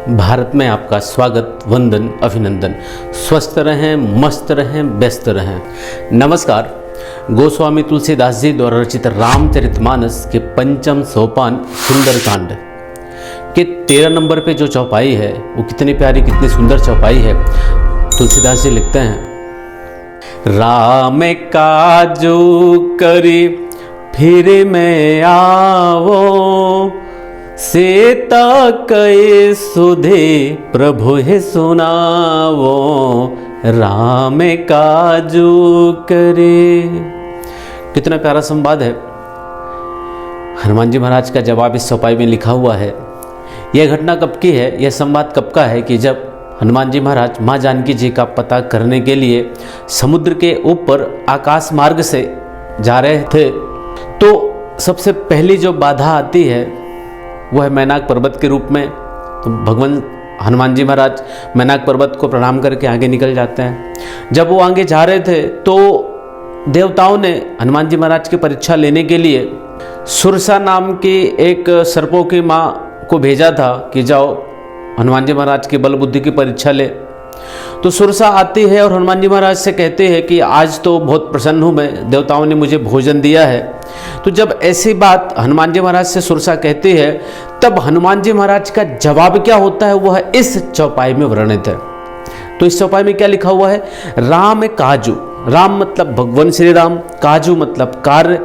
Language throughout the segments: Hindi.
भारत में आपका स्वागत, वंदन, अभिनंदन। स्वस्थ रहें, मस्त रहें, व्यस्त रहें। नमस्कार। गोस्वामी तुलसीदास जी द्वारा रचित रामचरितमानस के पंचम सोपान सुंदरकांड के 13 नंबर पे जो चौपाई है वो कितनी प्यारी, कितनी सुंदर चौपाई है। तुलसीदास जी लिखते हैं, राम काजू करी फिर मैं आवो, सीता कई सुधे प्रभु है सुनावो, राम काजू करे। कितना प्यारा संवाद है। हनुमान जी महाराज का जवाब इस चौपाई में लिखा हुआ है। यह घटना कब की है, यह संवाद कब का है कि जब हनुमान जी महाराज माँ जानकी जी का पता करने के लिए समुद्र के ऊपर आकाश मार्ग से जा रहे थे, तो सबसे पहली जो बाधा आती है वो है मैनाक पर्वत के रूप में। तो भगवान हनुमान जी महाराज मैनाक पर्वत को प्रणाम करके आगे निकल जाते हैं। जब वो आगे जा रहे थे तो देवताओं ने हनुमान जी महाराज की परीक्षा लेने के लिए सुरसा नाम की एक सर्पों की माँ को भेजा था कि जाओ हनुमान जी महाराज की बल बुद्धि की परीक्षा ले। तो सुरसा आती है और हनुमान जी महाराज से कहते हैं कि आज तो बहुत प्रसन्न हूँ मैं, देवताओं ने मुझे भोजन दिया है। तो जब ऐसी बात हनुमान जी महाराज से सुरसा कहती है, तब हनुमान जी महाराज का जवाब क्या होता है वह इस चौपाई में वर्णित है। तो इस चौपाई में क्या लिखा हुआ है, राम काजू। राम मतलब भगवान श्री राम, काजू मतलब कार्य,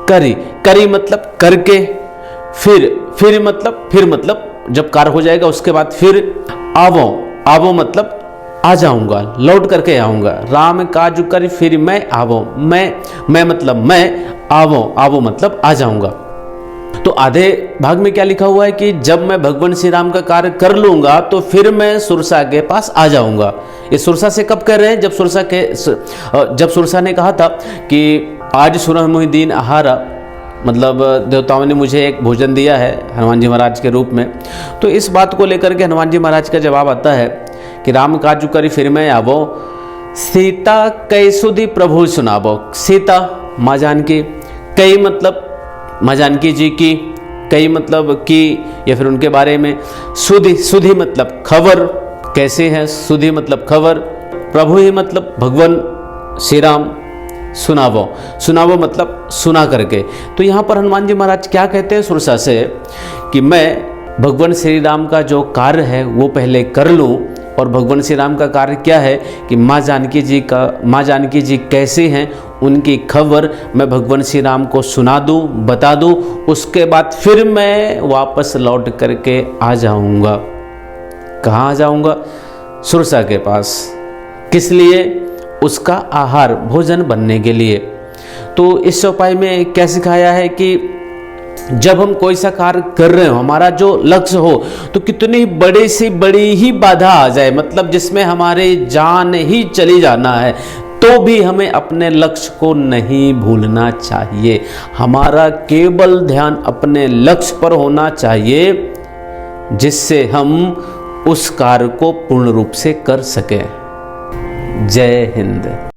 करी, करी मतलब करके, फिर मतलब जब कार्य हो जाएगा उसके बाद फिर आवो, आवो मतलब आ जाऊंगा, लौट करके आऊंगा। राम काजू कर फिर मैं आवो, मैं मतलब मैं, आवो, आवो मतलब आ जाऊंगा। तो आधे भाग में क्या लिखा हुआ है कि जब मैं भगवान श्री राम का कार्य कर लूंगा तो फिर मैं सुरसा के पास आ जाऊंगा। ये सुरसा से कब कर रहे हैं, जब सुरसा ने कहा था कि आज सुरह मुहिदीन आहारा, मतलब देवताओं ने मुझे एक भोजन दिया है हनुमान जी महाराज के रूप में। तो इस बात को लेकर के हनुमान जी महाराज का जवाब आता है कि राम काजू करी फिर मैं आवो, सीता कई सुधी प्रभु सुनावो। सीता माँ जानकी, कई मतलब माँ जानकी जी की, कई मतलब की या फिर उनके बारे में, सुधी, सुधी मतलब खबर, कैसे हैं, सुधी मतलब खबर, प्रभु ही मतलब भगवान श्री राम, सुनावो, सुनावो मतलब सुना करके। तो यहाँ पर हनुमान जी महाराज क्या कहते हैं सुरसा से कि मैं भगवान श्री राम का जो कार्य है वो पहले कर लूँ। और भगवान श्री राम का कार्य क्या है कि माँ जानकी जी कैसे हैं उनकी खबर मैं भगवान श्री राम को सुना दूँ, बता दूँ, उसके बाद फिर मैं वापस लौट करके आ जाऊँगा। कहाँ आ जाऊँगा, सुरसा के पास। किस लिए, उसका आहार, भोजन बनने के लिए। तो इस चौपाई में क्या सिखाया है कि जब हम कोई सा कार्य कर रहे हो, हमारा जो लक्ष्य हो, तो कितनी बड़ी से बड़ी ही बाधा आ जाए, मतलब जिसमें हमारे जान ही चली जाना है, तो भी हमें अपने लक्ष्य को नहीं भूलना चाहिए। हमारा केवल ध्यान अपने लक्ष्य पर होना चाहिए, जिससे हम उस कार्य को पूर्ण रूप से कर सकें। जय हिंद।